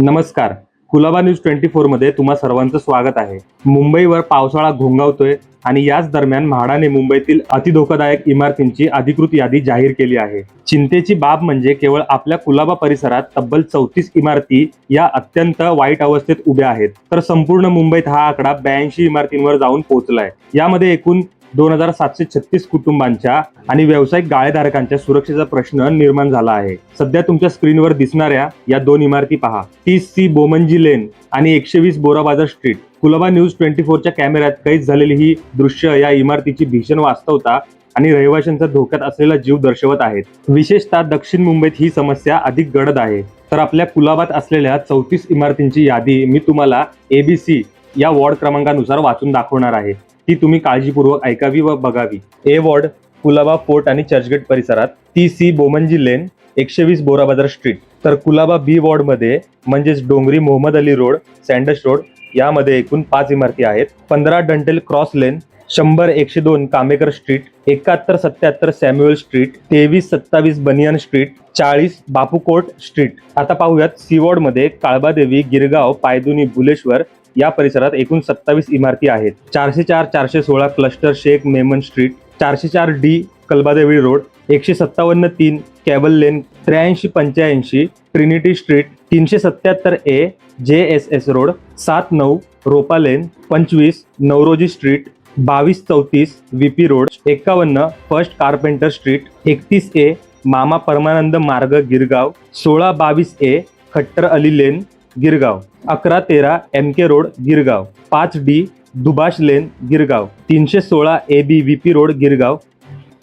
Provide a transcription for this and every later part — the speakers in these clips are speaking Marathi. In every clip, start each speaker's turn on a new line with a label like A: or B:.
A: नमस्कार. कुलाबा न्यूज 24 मध्ये तुम्हा सर्वांचं स्वागत आहे. मुंबईवर पावसाळा घोंघावतोय आणि याच दरम्यान म्हाडाने मुंबईतील अतिधोकादायक इमारतींची अधिकृत यादी जाहीर केली आहे. चिंतेची बाब म्हणजे केवळ आपल्या कुलाबा परिसरात तब्बल 34 इमारती या अत्यंत वाईट अवस्थेत उभ्या आहेत, तर संपूर्ण मुंबईत हा आकडा 82 इमारतींवर जाऊन पोहोचलाय. यामध्ये एकूण 2736 कुटुंबांच्या आणि व्यावसायिक गाळेधारकांच्या सुरक्षेचा प्रश्न निर्माण झाला आहे. सध्या तुमच्या स्क्रीनवर दिसणाऱ्या या दोन इमारती पहा. 30C बोमंजी लेन आणि 120 बोरा बाजार स्ट्रीट. कुलाबा न्यूज 24 च्या कॅमेऱ्यात कैद झालेली ही दृश्य या इमारतीची भीषण वास्तवता आणि रहिवाशांचा धोक्यात असलेला जीव दर्शवत आहेत. विशेषतः दक्षिण मुंबईत ही समस्या अधिक गडद आहे. तर आपल्या कुलाबात असलेल्या 34 इमारतींची यादी मी तुम्हाला ABC या वॉर्ड क्रमांकानुसार वाचून दाखवणार आहे. ती तुम्ही काळजीपूर्वक ऐकावी व बघावी. ए वॉर्ड कुलाबा फोर्ट आणि चर्चगेट परिसरात 30C बोमंजी लेन 120 बोरा बाजार स्ट्रीट. तर कुलाबा बी वॉर्ड मध्ये म्हणजेच डोंगरी मोहम्मद अली रोड, सँडस रोड यामध्ये एकूण 5 इमारती आहेत. 15 डंटेल क्रॉस लेन, 100-102 कामेकर स्ट्रीट, 71-77 सॅम्युअल स्ट्रीट, 23-27 बनियान स्ट्रीट, 40 बापू कोर्ट स्ट्रीट. आता पाहूयात सी वॉर्ड मध्ये काळबादेवी, गिरगाव, पायदुनी, बुलेश्वर या परिसरात एकूण 27 इमारती आहेत. 404-416 cluster Shaikh Memon street, 404D Kalbadevi road, 157-3 Cabel lane, 83-85 Trinity street, 377A JSS road, 7-9 रोपा lane, 25 Navroji street, 22-34 VP road, 51 first carpenter street, 31A Mama Parmanand Marg Girgaon, 16-22A Khattar Ali lane Girgaon, 11-13 MK road Girgaon, 5D Dubhash lane Girgaon, 316AB VP road Girgaon,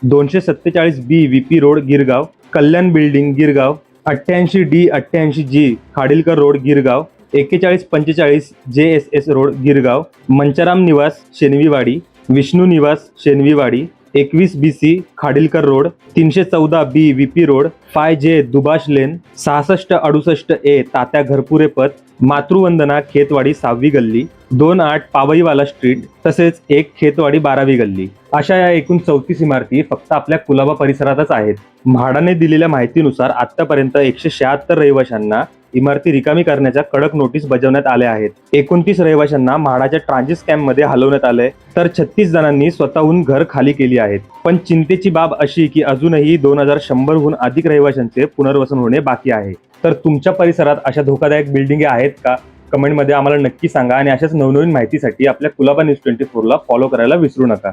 A: 247B VP road Girgaon, Kalyan building Girgaon, 88D 88G Khadilkar road Girgaon, 4145 JSS road Girgaon, Mancharam निवास शेनवीवाडी, विष्णू निवास शेनवीवाडी, 21BC Khadilkar road, 314B VP road, 5J दुभाष लेन, 6668A तात्या घरपुरे पथ, मातृवंदना खेतवाडी 6वी गल्ली, 28 पावईवाला स्ट्रीट तसेच 1 खेतवाडी 12वी गल्ली. अशा या एकूण 34 इमारती फक्त आपल्या कुलाबा परिसरातच आहेत. म्हाडाने दिलेल्या माहितीनुसार आतापर्यंत 176 रहिवाशांना इमारती रिकामी करण्याच्या कडक नोटीस बजावण्यात आल्या आहेत. 29 रहिवाशांना म्हाडाच्या ट्रान्झिट कॅम्पमध्ये हलवण्यात आलंय, तर 36 जणांनी स्वतःहून घर खाली केली आहेत. पण चिंतेची बाब अशी की अजूनही 2100 हून अधिक रहिवाशांचे पुनर्वसन होणे बाकी आहे. तर तुमच्या परिसरात अशा धोकादायक बिल्डिंगी आहेत का? कमेंटमध्ये आम्हाला नक्की सांगा आणि अशाच नवनवीन माहितीसाठी आपल्या कुलाबा न्यूज 24 ला फॉलो करायला विसरू नका.